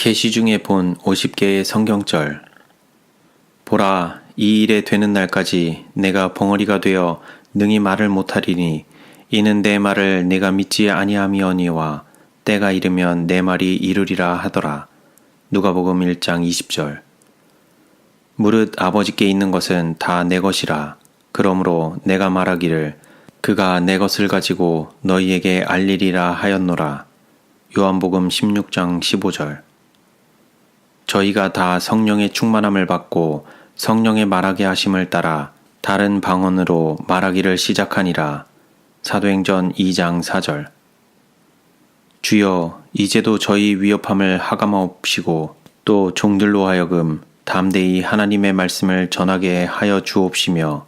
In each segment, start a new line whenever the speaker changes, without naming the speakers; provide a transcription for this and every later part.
계시 중에 본 50개의 성경절. 보라, 이 일에 되는 날까지 내가 벙어리가 되어 능히 말을 못하리니 이는 내 말을 내가 믿지 아니함이오니와 때가 이르면 내 말이 이루리라 하더라. 누가복음 1장 20절. 무릇 아버지께 있는 것은 다 내 것이라. 그러므로 내가 말하기를 그가 내 것을 가지고 너희에게 알리리라 하였노라. 요한복음 16장 15절. 저희가 다 성령의 충만함을 받고 성령의 말하게 하심을 따라 다른 방언으로 말하기를 시작하니라. 사도행전 2장 4절. 주여, 이제도 저희 위협함을 하감하옵시고 또 종들로 하여금 담대히 하나님의 말씀을 전하게 하여 주옵시며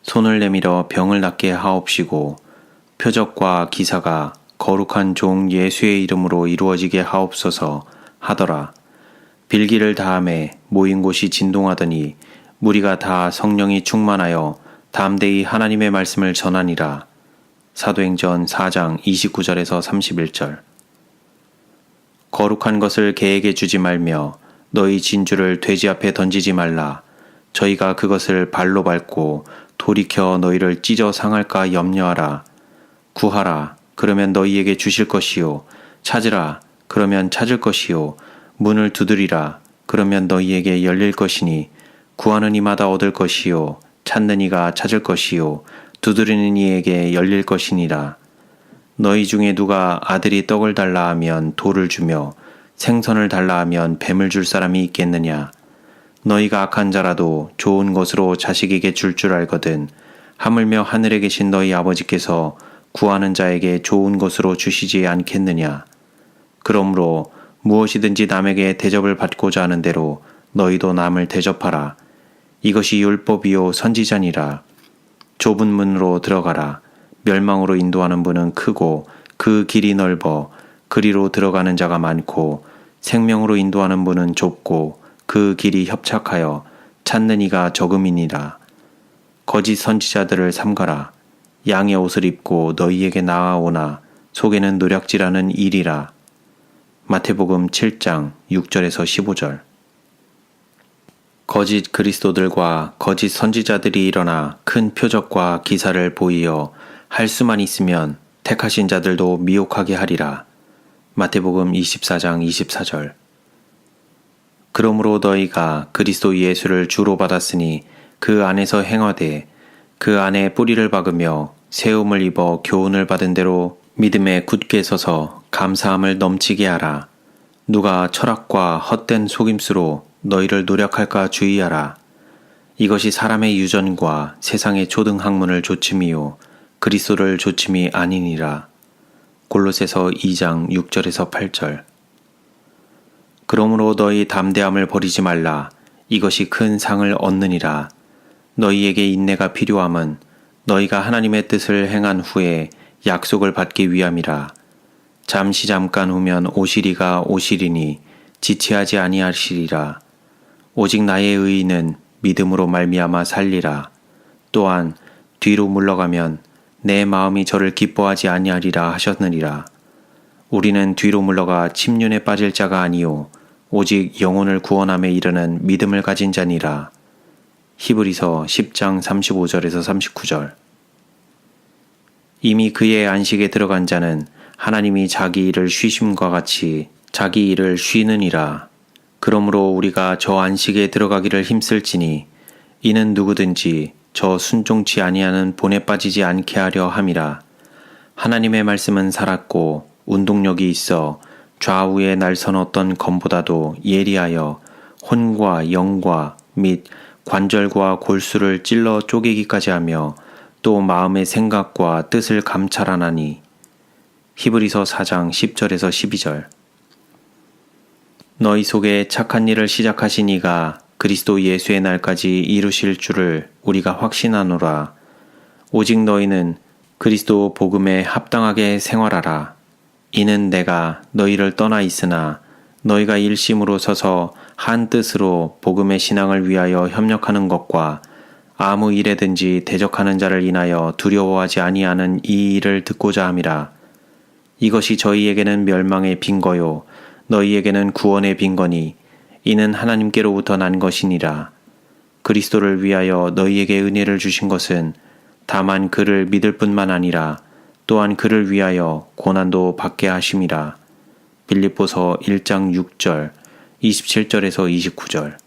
손을 내밀어 병을 낫게 하옵시고 표적과 기사가 거룩한 종 예수의 이름으로 이루어지게 하옵소서 하더라. 빌기를 다함에 모인 곳이 진동하더니 무리가 다 성령이 충만하여 담대히 하나님의 말씀을 전하니라. 사도행전 4장 29절에서 31절. 거룩한 것을 개에게 주지 말며 너희 진주를 돼지 앞에 던지지 말라. 저희가 그것을 발로 밟고 돌이켜 너희를 찢어 상할까 염려하라. 구하라. 그러면 너희에게 주실 것이요. 찾으라. 그러면 찾을 것이요. 문을 두드리라. 그러면 너희에게 열릴 것이니 구하는 이마다 얻을 것이요. 찾는 이가 찾을 것이요. 두드리는 이에게 열릴 것이니라. 너희 중에 누가 아들이 떡을 달라 하면 돌을 주며 생선을 달라 하면 뱀을 줄 사람이 있겠느냐. 너희가 악한 자라도 좋은 것으로 자식에게 줄 줄 알거든 하물며 하늘에 계신 너희 아버지께서 구하는 자에게 좋은 것으로 주시지 않겠느냐. 그러므로 무엇이든지 남에게 대접을 받고자 하는 대로 너희도 남을 대접하라. 이것이 율법이요 선지자니라. 좁은 문으로 들어가라. 멸망으로 인도하는 문은 크고 그 길이 넓어 그리로 들어가는 자가 많고 생명으로 인도하는 문은 좁고 그 길이 협착하여 찾는 이가 적음이니라. 거짓 선지자들을 삼가라. 양의 옷을 입고 너희에게 나아오나 속에는 노략질하는 일이라. 마태복음 7장 6절에서 15절. 거짓 그리스도들과 거짓 선지자들이 일어나 큰 표적과 기사를 보이어 할 수만 있으면 택하신 자들도 미혹하게 하리라. 마태복음 24장 24절. 그러므로 너희가 그리스도 예수를 주로 받았으니 그 안에서 행하되 그 안에 뿌리를 박으며 세움을 입어 교훈을 받은 대로 믿음에 굳게 서서 감사함을 넘치게 하라. 누가 철학과 헛된 속임수로 너희를 노력할까 주의하라. 이것이 사람의 유전과 세상의 초등 학문을 조침이요 그리스도를 조침이 아니니라. 골로새서 2장 6절에서 8절. 그러므로 너희 담대함을 버리지 말라. 이것이 큰 상을 얻느니라. 너희에게 인내가 필요함은 너희가 하나님의 뜻을 행한 후에 약속을 받기 위함이라. 잠깐 후면 오시리가 오시리니 지체하지 아니하시리라. 오직 나의 의인은 믿음으로 말미암아 살리라. 또한 뒤로 물러가면 내 마음이 저를 기뻐하지 아니하리라 하셨느니라. 우리는 뒤로 물러가 침륜에 빠질 자가 아니요 오직 영혼을 구원함에 이르는 믿음을 가진 자니라. 히브리서 10장 35절에서 39절. 이미 그의 안식에 들어간 자는 하나님이 자기 일을 쉬심과 같이 자기 일을 쉬느니라. 그러므로 우리가 저 안식에 들어가기를 힘쓸지니 이는 누구든지 저 순종치 아니하는 본에 빠지지 않게 하려 함이라. 하나님의 말씀은 살았고 운동력이 있어 좌우에 날선 어떤 검보다도 예리하여 혼과 영과 및 관절과 골수를 찔러 쪼개기까지 하며 또 마음의 생각과 뜻을 감찰하나니. 히브리서 4장 10절에서 12절. 너희 속에 착한 일을 시작하신 이가 그리스도 예수의 날까지 이루실 줄을 우리가 확신하노라. 오직 너희는 그리스도 복음에 합당하게 생활하라. 이는 내가 너희를 떠나 있으나 너희가 일심으로 서서 한 뜻으로 복음의 신앙을 위하여 협력하는 것과 아무 일에든지 대적하는 자를 인하여 두려워하지 아니하는 이 일을 듣고자 함이라. 이것이 저희에게는 멸망의 빈거요 너희에게는 구원의 빈건이 이는 하나님께로부터 난 것이니라. 그리스도를 위하여 너희에게 은혜를 주신 것은 다만 그를 믿을 뿐만 아니라 또한 그를 위하여 고난도 받게 하심이라. 빌립보서 1장 6절, 27절에서 29절.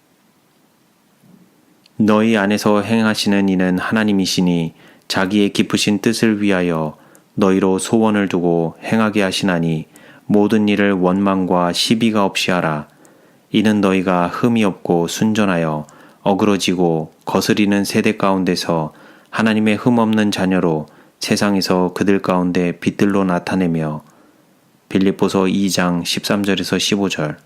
너희 안에서 행하시는 이는 하나님이시니 자기의 기쁘신 뜻을 위하여 너희로 소원을 두고 행하게 하시나니 모든 일을 원망과 시비가 없이 하라. 이는 너희가 흠이 없고 순전하여 어그러지고 거스리는 세대 가운데서 하나님의 흠 없는 자녀로 세상에서 그들 가운데 빛들로 나타내며. 빌립보서 2장 13절에서 15절.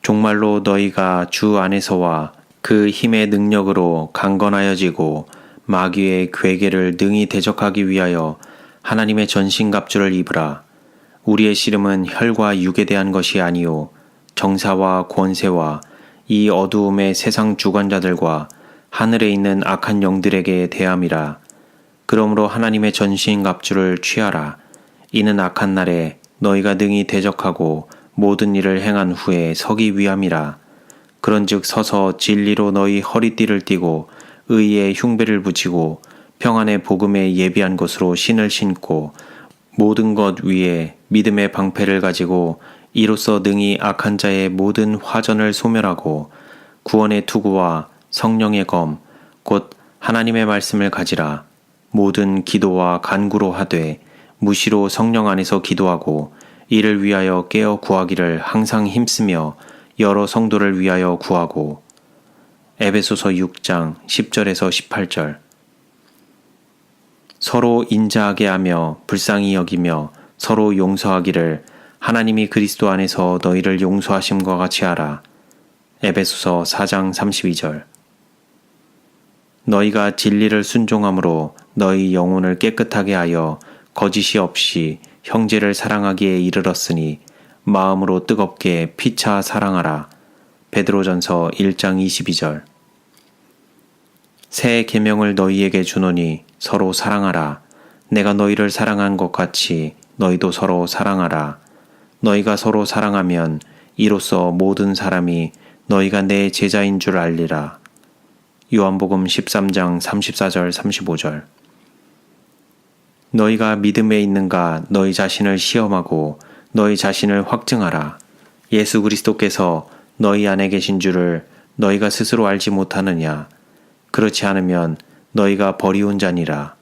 종말로 너희가 주 안에서와 그 힘의 능력으로 강건하여지고 마귀의 괴계를 능히 대적하기 위하여 하나님의 전신갑주를 입으라. 우리의 씨름은 혈과 육에 대한 것이 아니요 정사와 권세와 이 어두움의 세상 주관자들과 하늘에 있는 악한 영들에게 대함이라. 그러므로 하나님의 전신갑주를 취하라. 이는 악한 날에 너희가 능히 대적하고 모든 일을 행한 후에 서기 위함이라. 그런즉 서서 진리로 너희 허리띠를 띠고 의의 흉배를 붙이고 평안의 복음에 예비한 것으로 신을 신고 모든 것 위에 믿음의 방패를 가지고 이로써 능히 악한 자의 모든 화전을 소멸하고 구원의 투구와 성령의 검 곧 하나님의 말씀을 가지라. 모든 기도와 간구로 하되 무시로 성령 안에서 기도하고 이를 위하여 깨어 구하기를 항상 힘쓰며 여러 성도를 위하여 구하고. 에베소서 6장 10절에서 18절. 서로 인자하게 하며 불쌍히 여기며 서로 용서하기를 하나님이 그리스도 안에서 너희를 용서하심과 같이 하라. 에베소서 4장 32절. 너희가 진리를 순종함으로 너희 영혼을 깨끗하게 하여 거짓이 없이 형제를 사랑하기에 이르렀으니 마음으로 뜨겁게 피차 사랑하라. 베드로전서 1장 22절. 새 계명을 너희에게 주노니 서로 사랑하라. 내가 너희를 사랑한 것 같이 너희도 서로 사랑하라. 너희가 서로 사랑하면 이로써 모든 사람이 너희가 내 제자인 줄 알리라. 요한복음 13장 34절 35절. 너희가 믿음에 있는가 너희 자신을 시험하고 너희 자신을 확증하라. 예수 그리스도께서 너희 안에 계신 줄을 너희가 스스로 알지 못하느냐. 그렇지 않으면 너희가 버리운 자니라.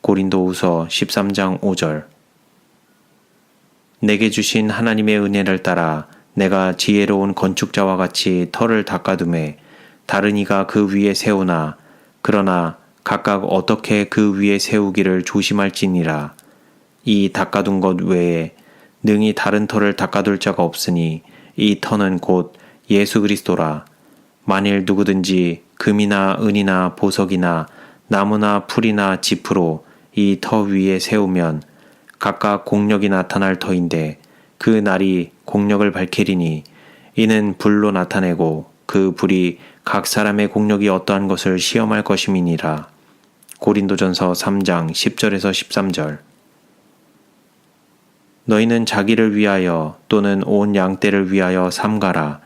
고린도후서 13장 5절. 내게 주신 하나님의 은혜를 따라 내가 지혜로운 건축자와 같이 터를 닦아두매 다른 이가 그 위에 세우나 그러나 각각 어떻게 그 위에 세우기를 조심할지니라. 이 닦아둔 것 외에 능히 다른 터를 닦아둘 자가 없으니 이 터는 곧 예수 그리스도라. 만일 누구든지 금이나 은이나 보석이나 나무나 풀이나 짚으로 이 터 위에 세우면 각각 공력이 나타날 터인데 그 날이 공력을 밝히리니 이는 불로 나타내고 그 불이 각 사람의 공력이 어떠한 것을 시험할 것임이니라. 고린도전서 3장 10절에서 13절. 너희는 자기를 위하여 또는 온 양떼를 위하여 삼가라.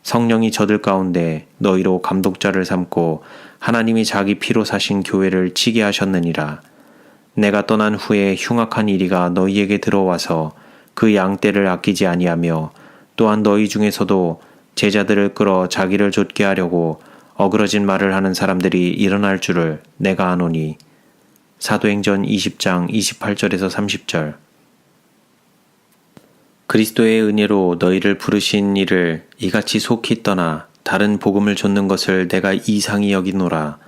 성령이 저들 가운데 너희로 감독자를 삼고 하나님이 자기 피로 사신 교회를 치게 하셨느니라. 내가 떠난 후에 흉악한 이리가 너희에게 들어와서 그 양떼를 아끼지 아니하며 또한 너희 중에서도 제자들을 끌어 자기를 좇게 하려고 어그러진 말을 하는 사람들이 일어날 줄을 내가 아노니. 사도행전 20장 28절에서 30절. 그리스도의 은혜로 너희를 부르신 이를 이같이 속히 떠나 다른 복음을 좇는 것을 내가 이상히 여기노라.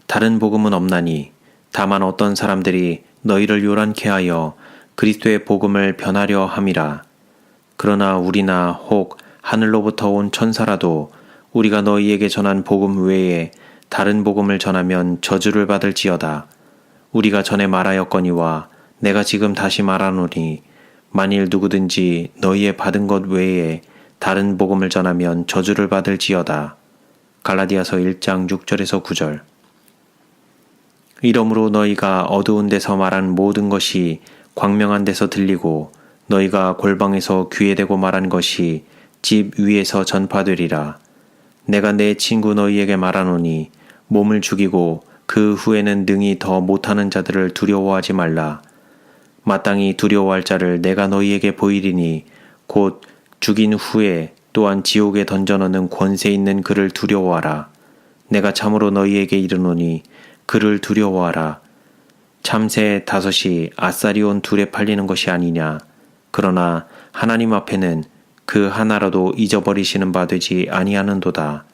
다른 복음은 없나니 다만 어떤 사람들이 너희를 요란케 하여 그리스도의 복음을 변하려 함이라. 그러나 우리나 혹 하늘로부터 온 천사라도 우리가 너희에게 전한 복음 외에 다른 복음을 전하면 저주를 받을지어다. 우리가 전에 말하였거니와 내가 지금 다시 말하노니 만일 누구든지 너희의 받은 것 외에 다른 복음을 전하면 저주를 받을지어다. 갈라디아서 1장 6절에서 9절. 이러므로 너희가 어두운 데서 말한 모든 것이 광명한 데서 들리고 너희가 골방에서 귀에 대고 말한 것이 집 위에서 전파되리라. 내가 내 친구 너희에게 말하노니 몸을 죽이고 그 후에는 능히 더 못하는 자들을 두려워하지 말라. 마땅히 두려워할 자를 내가 너희에게 보이리니 곧 죽인 후에 또한 지옥에 던져넣는 권세 있는 그를 두려워하라. 내가 참으로 너희에게 이르노니 그를 두려워하라. 참새 5이 아싸리온 2에 팔리는 것이 아니냐. 그러나 하나님 앞에는 그 하나라도 잊어버리시는 바 되지 아니하는도다.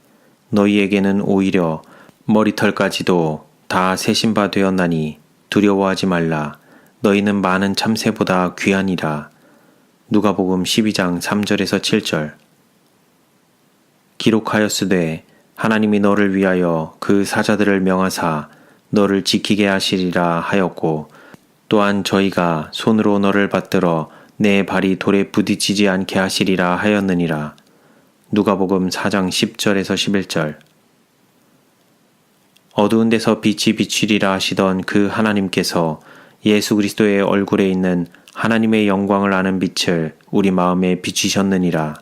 너희에게는 오히려 머리털까지도 다 세신 바 되었나니 두려워하지 말라. 너희는 많은 참새보다 귀하니라. 누가복음 12장 3절에서 7절. 기록하였으되 하나님이 너를 위하여 그 사자들을 명하사 너를 지키게 하시리라 하였고, 또한 저희가 손으로 너를 받들어 내 발이 돌에 부딪히지 않게 하시리라 하였느니라. 누가복음 4장 10절에서 11절. 어두운 데서 빛이 비추리라 하시던 그 하나님께서 예수 그리스도의 얼굴에 있는 하나님의 영광을 아는 빛을 우리 마음에 비추셨느니라.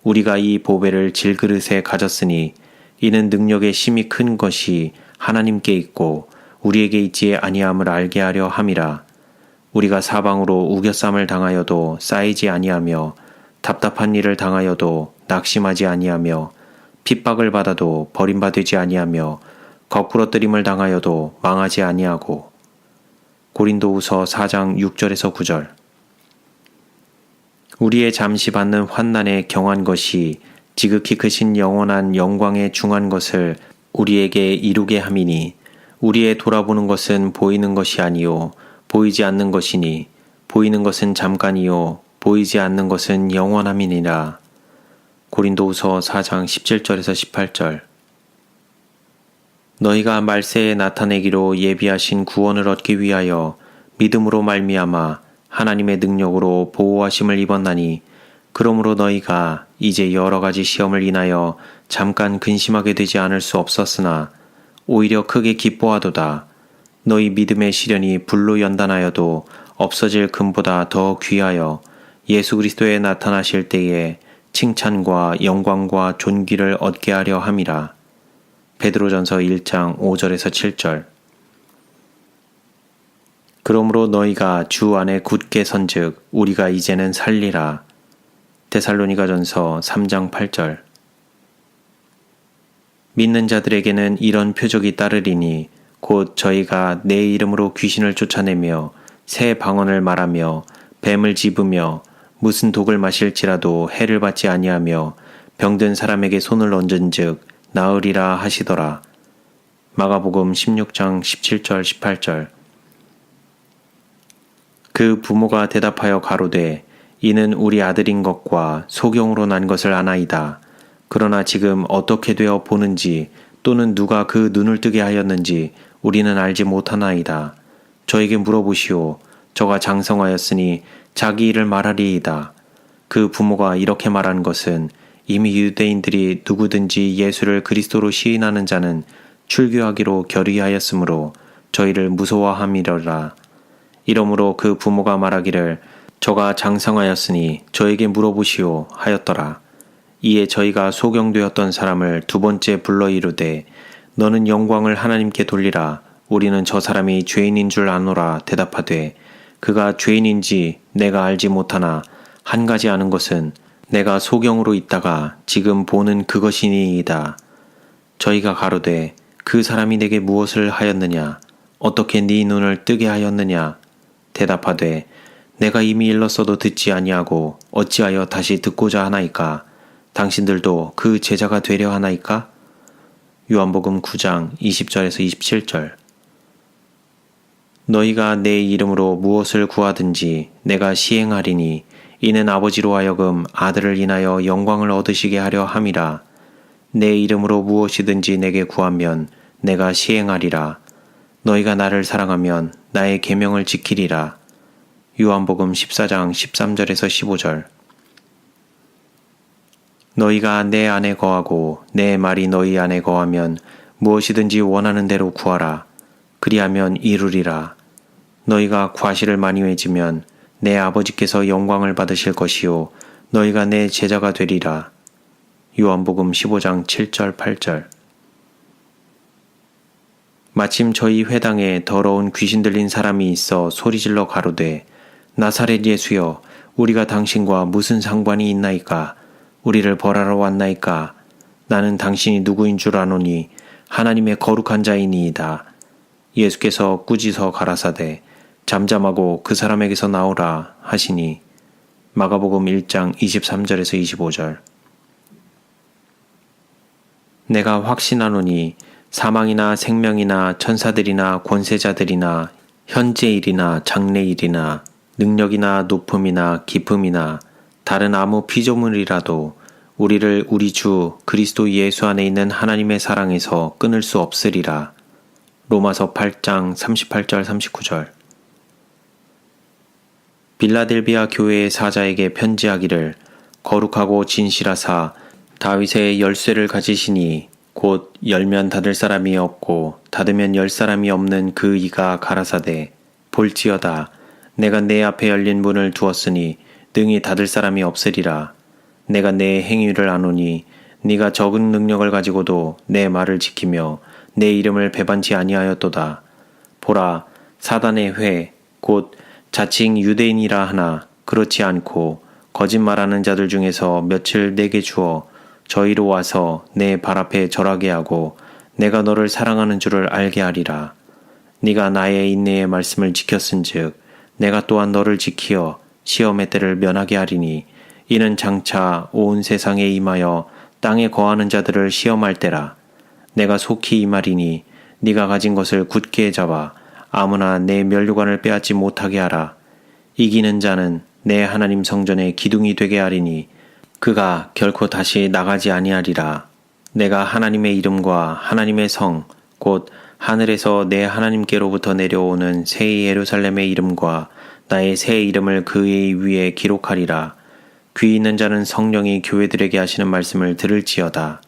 우리가 이 보배를 질그릇에 가졌으니 이는 능력의 힘이 큰 것이 하나님께 있고 우리에게 있지 아니함을 알게 하려 함이라. 우리가 사방으로 우겨쌈을 당하여도 쌓이지 아니하며 답답한 일을 당하여도 낙심하지 아니하며 핍박을 받아도 버림받지 아니하며 거꾸러뜨림을 당하여도 망하지 아니하고. 고린도후서 4장 6절에서 9절. 우리의 잠시 받는 환난에 경한 것이 지극히 크신 영원한 영광에 중한 것을 우리에게 이루게 함이니, 우리의 돌아보는 것은 보이는 것이 아니요 보이지 않는 것이니, 보이는 것은 잠깐이요 보이지 않는 것은 영원함이니라. 고린도후서 4장 17절에서 18절. 너희가 말세에 나타내기로 예비하신 구원을 얻기 위하여 믿음으로 말미암아 하나님의 능력으로 보호하심을 입었나니, 그러므로 너희가 이제 여러 가지 시험을 인하여 잠깐 근심하게 되지 않을 수 없었으나 오히려 크게 기뻐하도다. 너희 믿음의 시련이 불로 연단하여도 없어질 금보다 더 귀하여 예수 그리스도에 나타나실 때에 칭찬과 영광과 존귀를 얻게 하려 함이라. 베드로전서 1장 5절에서 7절. 그러므로 너희가 주 안에 굳게 선즉 우리가 이제는 살리라. 데살로니가전서 3장 8절. 믿는 자들에게는 이런 표적이 따르리니 곧 저희가 내 이름으로 귀신을 쫓아내며 새 방언을 말하며 뱀을 집으며 무슨 독을 마실지라도 해를 받지 아니하며 병든 사람에게 손을 얹은즉 나으리라 하시더라. 마가복음 16장 17절 18절. 그 부모가 대답하여 가로되 이는 우리 아들인 것과 소경으로 난 것을 아나이다. 그러나 지금 어떻게 되어 보는지 또는 누가 그 눈을 뜨게 하였는지 우리는 알지 못하나이다. 저에게 물어보시오. 저가 장성하였으니 자기 일을 말하리이다. 그 부모가 이렇게 말한 것은 이미 유대인들이 누구든지 예수를 그리스도로 시인하는 자는 출교하기로 결의하였으므로 저희를 무서워함이러라. 이러므로 그 부모가 말하기를 저가 장성하였으니 저에게 물어보시오 하였더라. 이에 저희가 소경되었던 사람을 2번째 불러 이르되 너는 영광을 하나님께 돌리라. 우리는 저 사람이 죄인인 줄 아노라 대답하되 그가 죄인인지 내가 알지 못하나 한 가지 아는 것은 내가 소경으로 있다가 지금 보는 그것이니이다. 저희가 가로되 그 사람이 내게 무엇을 하였느냐? 어떻게 네 눈을 뜨게 하였느냐? 대답하되 내가 이미 일렀어도 듣지 아니하고 어찌하여 다시 듣고자 하나이까? 당신들도 그 제자가 되려 하나이까? 요한복음 9장 20절에서 27절. 너희가 내 이름으로 무엇을 구하든지 내가 시행하리니 이는 아버지로 하여금 아들을 인하여 영광을 얻으시게 하려 함이라. 내 이름으로 무엇이든지 내게 구하면 내가 시행하리라. 너희가 나를 사랑하면 나의 계명을 지키리라. 요한복음 14장 13절에서 15절. 너희가 내 안에 거하고 내 말이 너희 안에 거하면 무엇이든지 원하는 대로 구하라. 그리하면 이루리라. 너희가 과실을 많이 맺으면 내 아버지께서 영광을 받으실 것이요 너희가 내 제자가 되리라. 요한복음 15장 7절 8절. 마침 저희 회당에 더러운 귀신 들린 사람이 있어 소리질러 가로되 나사렛 예수여 우리가 당신과 무슨 상관이 있나이까? 우리를 벌하러 왔나이까? 나는 당신이 누구인 줄 아노니 하나님의 거룩한 자이니이다. 예수께서 꾸짖어 가라사대 잠잠하고 그 사람에게서 나오라 하시니 마가복음 1장 23절에서 25절. 내가 확신하노니 사망이나 생명이나 천사들이나 권세자들이나 현재일이나 장래일이나 능력이나 높음이나 깊음이나 다른 아무 피조물이라도 우리를 우리 주 그리스도 예수 안에 있는 하나님의 사랑에서 끊을 수 없으리라. 로마서 8장 38절 39절. 빌라델비아 교회의 사자에게 편지하기를 거룩하고 진실하사 다윗의 열쇠를 가지시니 곧 열면 닫을 사람이 없고 닫으면 열 사람이 없는 그 이가 가라사대 볼지어다 내가 내 앞에 열린 문을 두었으니 능히 닫을 사람이 없으리라. 내가 내 행위를 아노니 네가 적은 능력을 가지고도 내 말을 지키며 내 이름을 배반치 아니하였도다. 보라 사단의 회 곧 자칭 유대인이라 하나 그렇지 않고 거짓말하는 자들 중에서 며칠 내게 주어 저희로 와서 내 발 앞에 절하게 하고 내가 너를 사랑하는 줄을 알게 하리라. 네가 나의 인내의 말씀을 지켰은즉 내가 또한 너를 지키어 시험의 때를 면하게 하리니 이는 장차 온 세상에 임하여 땅에 거하는 자들을 시험할 때라. 내가 속히 이 말이니 네가 가진 것을 굳게 잡아 아무나 내 면류관을 빼앗지 못하게 하라. 이기는 자는 내 하나님 성전의 기둥이 되게 하리니 그가 결코 다시 나가지 아니하리라. 내가 하나님의 이름과 하나님의 성 곧 하늘에서 내 하나님께로부터 내려오는 새 예루살렘의 이름과 나의 새 이름을 그의 위에 기록하리라. 귀 있는 자는 성령이 교회들에게 하시는 말씀을 들을지어다.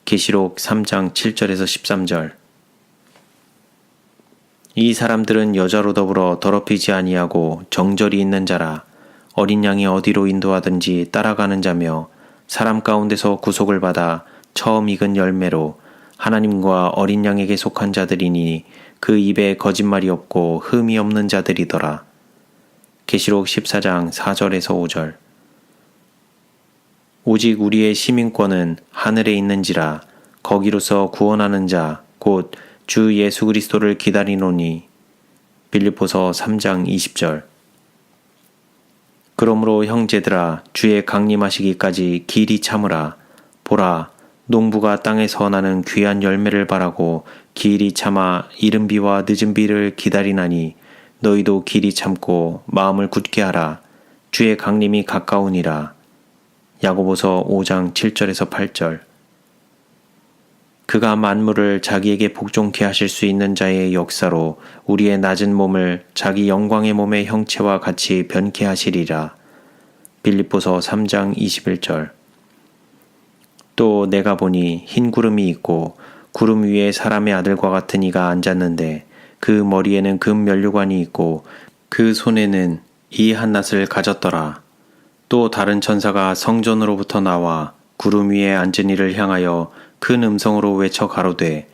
계시록 3장 7절에서 13절. 이 사람들은 여자로 더불어 더럽히지 아니하고 정절이 있는 자라. 어린 양이 어디로 인도하든지 따라가는 자며 사람 가운데서 구속을 받아 처음 익은 열매로 하나님과 어린 양에게 속한 자들이니 그 입에 거짓말이 없고 흠이 없는 자들이더라. 계시록 14장 4절에서 5절. 오직 우리의 시민권은 하늘에 있는지라 거기로서 구원하는 자 곧 주 예수 그리스도를 기다리노니. 빌립보서 3장 20절. 그러므로 형제들아 주의 강림하시기까지 길이 참으라. 보라 농부가 땅에서 나는 귀한 열매를 바라고 길이 참아 이른 비와 늦은 비를 기다리나니 너희도 길이 참고 마음을 굳게 하라. 주의 강림이 가까우니라. 야고보서 5장 7절에서 8절. 그가 만물을 자기에게 복종케 하실 수 있는 자의 역사로 우리의 낮은 몸을 자기 영광의 몸의 형체와 같이 변케 하시리라. 빌립보서 3장 21절. 또 내가 보니 흰 구름이 있고 구름 위에 사람의 아들과 같은 이가 앉았는데 그 머리에는 금 면류관이 있고 그 손에는 이 한낫을 가졌더라. 또 다른 천사가 성전으로부터 나와 구름 위에 앉은 이를 향하여 큰 음성으로 외쳐 가로되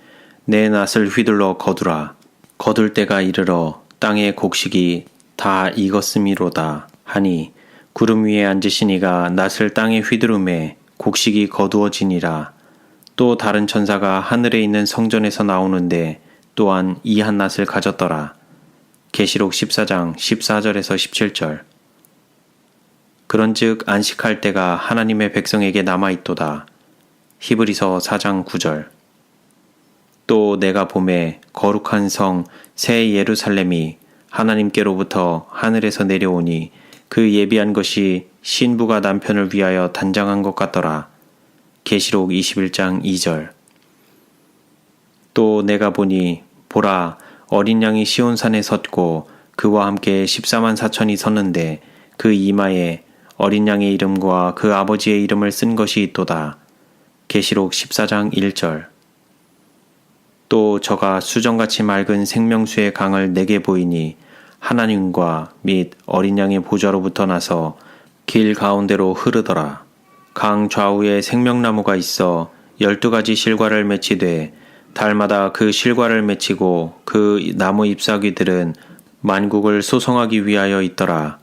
내 낫을 휘둘러 거두라. 거둘 때가 이르러 땅의 곡식이 다 익었음이로다 하니 구름 위에 앉으신 이가 낫을 땅에 휘두르매 곡식이 거두어지니라. 또 다른 천사가 하늘에 있는 성전에서 나오는데 또한 이 한낫을 가졌더라. 계시록 14장 14절에서 17절. 그런즉 안식할 때가 하나님의 백성에게 남아있도다. 히브리서 4장 9절. 또 내가 보매 거룩한 성 새 예루살렘이 하나님께로부터 하늘에서 내려오니 그 예비한 것이 신부가 남편을 위하여 단장한 것 같더라. 계시록 21장 2절. 또 내가 보니 보라 어린 양이 시온산에 섰고 그와 함께 14만 4천이 섰는데 그 이마에 어린 양의 이름과 그 아버지의 이름을 쓴 것이 있도다. 계시록 14장 1절. 또 저가 수정같이 맑은 생명수의 강을 내게 보이니 하나님과 및 어린 양의 보좌로부터 나서 길 가운데로 흐르더라. 강 좌우에 생명나무가 있어 12가지 실과를 맺히되 달마다 그 실과를 맺히고 그 나무 잎사귀들은 만국을 소송하기 위하여 있더라.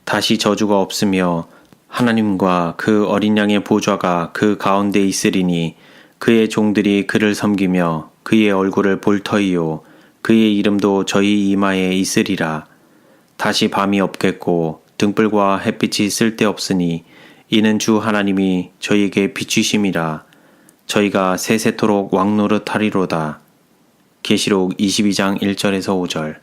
다시 저주가 없으며 하나님과 그 어린 양의 보좌가 그 가운데 있으리니 그의 종들이 그를 섬기며 그의 얼굴을 볼 터이요 그의 이름도 저희 이마에 있으리라. 다시 밤이 없겠고 등불과 햇빛이 쓸데없으니 이는 주 하나님이 저희에게 비추심이라. 저희가 세세토록 왕노릇하리로다. 계시록 22장 1절에서 5절.